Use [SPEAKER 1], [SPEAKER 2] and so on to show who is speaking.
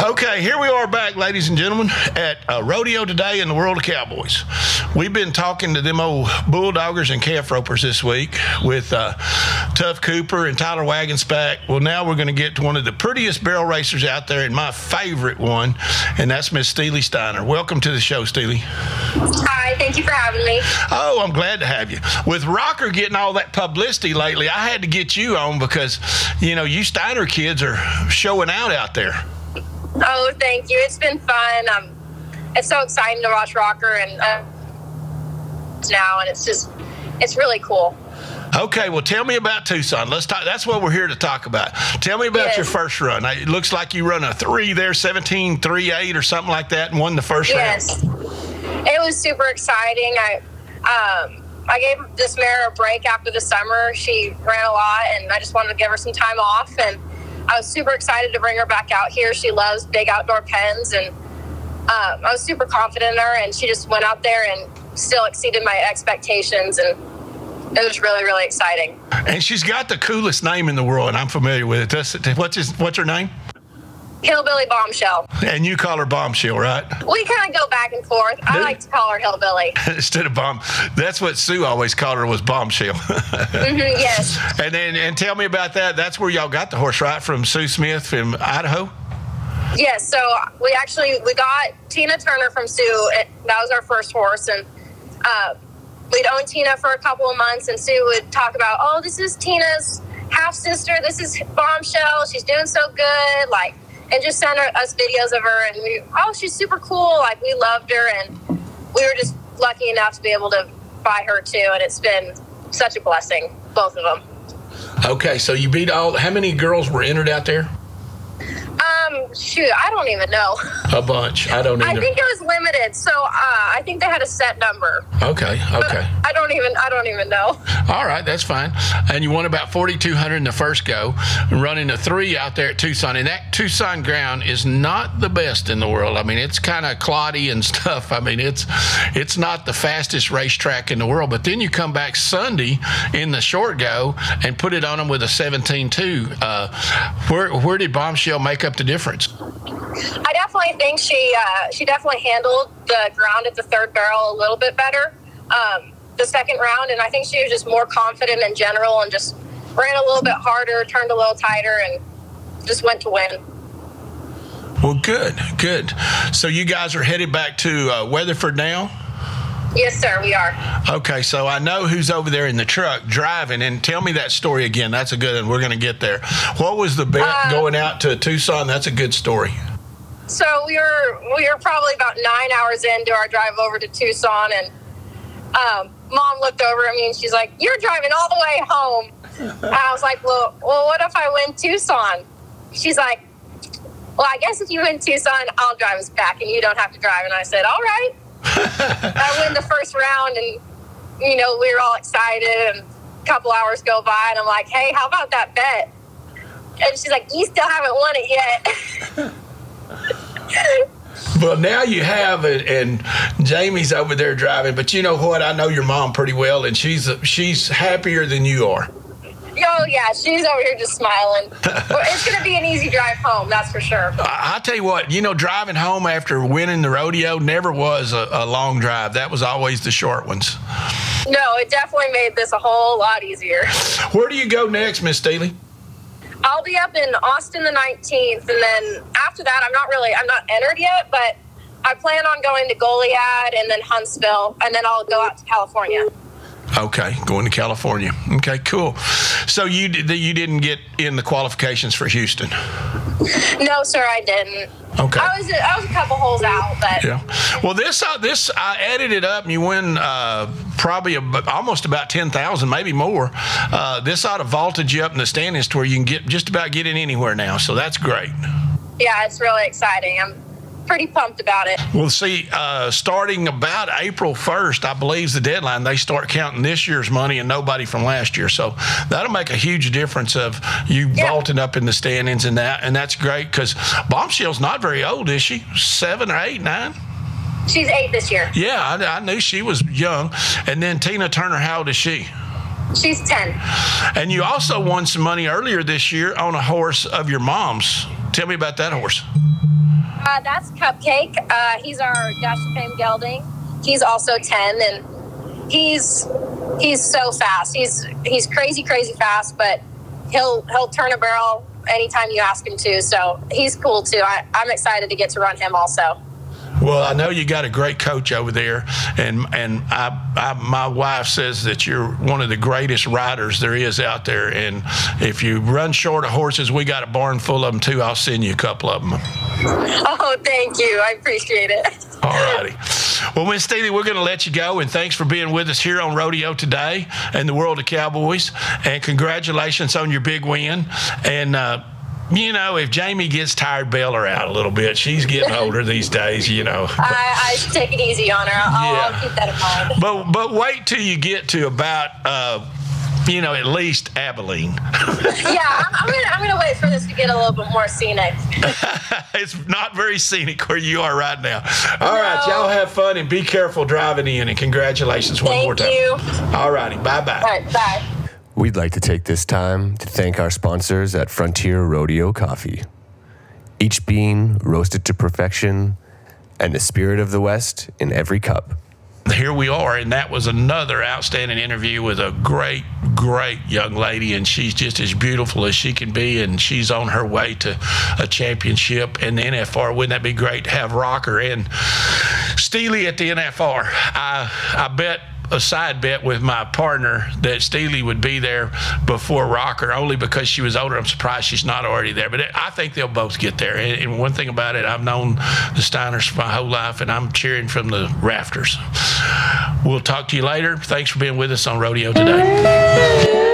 [SPEAKER 1] Okay, here we are back, ladies and gentlemen, at Rodeo Today in the World of Cowboys. We've been talking to them old bulldoggers and calf ropers this week with Tough Cooper and Tyler Wagonspack. Well, now we're going to get to one of the prettiest barrel racers out there, and my favorite one, and that's Miss Steely Steiner. Welcome to the show, Steely.
[SPEAKER 2] Hi, thank you for having me.
[SPEAKER 1] Oh, I'm glad to have you. With Rocker getting all that publicity lately, I had to get you on because, you know, you Steiner kids are showing out there.
[SPEAKER 2] Oh, thank you. It's been fun. It's so exciting to watch Rocker and now, and it's really cool.
[SPEAKER 1] Okay, well, tell me about Tucson. Let's talk. That's what we're here to talk about. Tell me about your first run. It looks like you run a 3 there, 17.38 or something like that, and won the first round.
[SPEAKER 2] Yes, it was super exciting. I gave this mare a break after the summer. She ran a lot, and I just wanted to give her some time off, and I was super excited to bring her back out here. She loves big outdoor pens, and I was super confident in her, and she just went out there and still exceeded my expectations, and it was really, really exciting.
[SPEAKER 1] And she's got the coolest name in the world, and I'm familiar with it. What's her name?
[SPEAKER 2] Hillbilly Bombshell.
[SPEAKER 1] And you call her Bombshell, right?
[SPEAKER 2] We kind of go back and forth. I like to call her Hillbilly.
[SPEAKER 1] Instead of Bomb. That's what Sue always called her, was Bombshell.
[SPEAKER 2] Yes.
[SPEAKER 1] And tell me about that. That's where y'all got the horse, right? From Sue Smith from Idaho?
[SPEAKER 2] Yes. So we got Tina Turner from Sue. That was our first horse. And we'd owned Tina for a couple of months. And Sue would talk about, oh, this is Tina's half-sister. This is Bombshell. She's doing so good. And just sent us videos of her, and she's super cool. We loved her, and we were just lucky enough to be able to buy her too, and it's been such a blessing, both of them.
[SPEAKER 1] Okay, so you beat how many girls were entered out there?
[SPEAKER 2] Shoot, I don't even know.
[SPEAKER 1] A bunch. I don't either.
[SPEAKER 2] I think it was limited, so I think they had a set number.
[SPEAKER 1] Okay.
[SPEAKER 2] But I don't even know.
[SPEAKER 1] All right, that's fine. And you won about 4,200 in the first go, running a 3 out there at Tucson. And that Tucson ground is not the best in the world. I mean, it's kind of cloddy and stuff. I mean, it's not the fastest racetrack in the world. But then you come back Sunday in the short go and put it on them with a 17.2. Where did Bombshell make up the difference?
[SPEAKER 2] I definitely think she definitely handled the ground at the third barrel a little bit better the second round, and I think she was just more confident in general and just ran a little bit harder, turned a little tighter, and just went to win.
[SPEAKER 1] Well, good. So you guys are headed back to Weatherford now?
[SPEAKER 2] Yes, sir, we are.
[SPEAKER 1] Okay, so I know who's over there in the truck driving, and tell me that story again. That's a good one. We're going to get there. What was the bet going out to Tucson? That's a good story.
[SPEAKER 2] So we were probably about 9 hours into our drive over to Tucson, and Mom looked over at me and she's like, "You're driving all the way home." And I was like, well, what if I win Tucson? She's like, "Well, I guess if you win Tucson, I'll drive us back and you don't have to drive." And I said, "All right." I win the first round, and we were all excited, and a couple hours go by, and I'm like, "Hey, how about that bet?" And she's like, "You still haven't won it yet."
[SPEAKER 1] Well, now you have it, and Jamie's over there driving. But you know what? I know your mom pretty well, and she's happier than you are.
[SPEAKER 2] Oh, yeah, she's over here just smiling. It's going to be an easy drive home, that's for sure.
[SPEAKER 1] I'll tell you what, driving home after winning the rodeo never was a long drive. That was always the short ones.
[SPEAKER 2] No, it definitely made this a whole lot easier.
[SPEAKER 1] Where do you go next, Miss Steely?
[SPEAKER 2] I'll be up in Austin the 19th, and then after that, I'm not entered yet, but I plan on going to Goliad and then Huntsville, and then I'll go out to California.
[SPEAKER 1] Okay, going to California. Okay, cool. So you didn't get in the qualifications for Houston?
[SPEAKER 2] No, sir, I didn't.
[SPEAKER 1] Okay.
[SPEAKER 2] I was a couple holes out, but
[SPEAKER 1] yeah. Well, this I added it up, and you win probably almost about 10,000, maybe more. This ought to vaulted you up in the standings to where you can just about get in anywhere now. So that's great.
[SPEAKER 2] Yeah, it's really exciting. I'm pretty pumped about it.
[SPEAKER 1] Well, see, starting about April 1st, I believe is the deadline, they start counting this year's money and nobody from last year. So that'll make a huge difference of you vaulting up in the standings and that's great because Bombshell's not very old, is she? 7 or 8, 9?
[SPEAKER 2] She's 8 this year.
[SPEAKER 1] Yeah, I knew she was young. And then Tina Turner, how old is she?
[SPEAKER 2] She's 10.
[SPEAKER 1] And you also won some money earlier this year on a horse of your mom's. Tell me about that horse.
[SPEAKER 2] That's Cupcake. He's our Dash of Fame gelding. He's also 10, and he's so fast. He's crazy fast, but he'll turn a barrel anytime you ask him to. So he's cool too. I'm excited to get to run him also.
[SPEAKER 1] Well, I know you got a great coach over there, and my wife says that you're one of the greatest riders there is out there. And if you run short of horses, we got a barn full of them too. I'll send you a couple of them.
[SPEAKER 2] Oh, thank you. I appreciate it.
[SPEAKER 1] All righty. Well, Miss Steely, we're going to let you go, and thanks for being with us here on Rodeo Today and the World of Cowboys. And congratulations on your big win. And you know, if Jamie gets tired, bail her out a little bit. She's getting older these days, you know.
[SPEAKER 2] I take it easy on her. I'll keep that in mind.
[SPEAKER 1] But wait till you get to about, you know, at least Abilene.
[SPEAKER 2] Yeah, I'm gonna wait for this to get a little bit more scenic.
[SPEAKER 1] It's not very scenic where you are right now. All right, y'all have fun and be careful driving in. And congratulations one more time.
[SPEAKER 2] Thank you.
[SPEAKER 1] All righty, bye-bye.
[SPEAKER 2] All right, bye.
[SPEAKER 3] We'd like to take this time to thank our sponsors at Frontier Rodeo Coffee. Each bean roasted to perfection, and the spirit of the West in every cup.
[SPEAKER 1] Here we are, and that was another outstanding interview with a great young lady, and she's just as beautiful as she can be, and she's on her way to a championship in the NFR. Wouldn't that be great to have Rocker and Steely at the NFR? I bet a side bet with my partner that Steely would be there before Rocker, only because she was older. I'm surprised she's not already there, but I think they'll both get there. And one thing about it, I've known the Steiners for my whole life, and I'm cheering from the rafters. We'll talk to you later. Thanks for being with us on Rodeo Today.